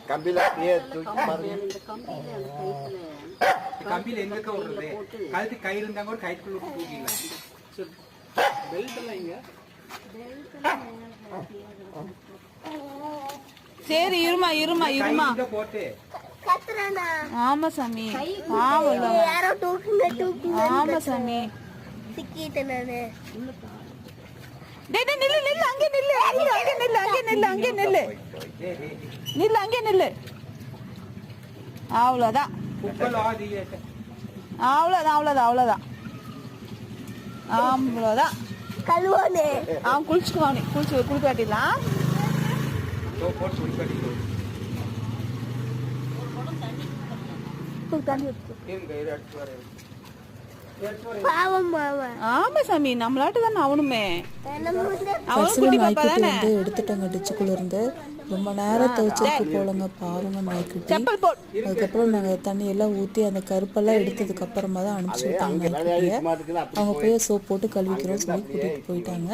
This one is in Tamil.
கம்பியில எங்க விடுறது கழுத்து கயிறு இருந்தா கூட கயிற்றுக்குள்ள தூக்கிடலாம். பெல்ட் எல்லாம் இங்க சரி இருமா இருமா இருமா போட்டு ஆமா சாமி ஆமா சாமி நில்லு நில்லு அங்கே நில்லு அங்கே நில்லு அங்கே நில்லு அங்கே நில்லு நில்லு அங்கே நில்லு. அவ்வளோதான் அவ்வளோதான் அவ்வளோதான் அவ்வளோதான் அவ்வளோதான். கழுவானே அவன் குளிச்சுக்குவானே குளிக்க காட்டிடலாம். ஆமா சாமி நம்மளாட்டு தானே அவனுமே அவனும் குட்டி பாப்பா தானே எடுத்துட்டாங்க டிச்சுக்குள்ள இருந்து. ரொம்ப நேரம் துவைச்சிருக்கு போலங்க பாருங்க நாய்க்குட்டி. அதுக்கப்புறம் நாங்கள் தண்ணியெல்லாம் ஊற்றி அந்த கருப்பெல்லாம் எடுத்ததுக்கு அப்புறமா தான் அனுப்பிச்சி விட்டாங்க நாய்க்குட்டியை. அவங்க போய் சோப் போட்டு கழுவிக்கிறோம் சொல்லி கூட்டிகிட்டு போயிட்டாங்க.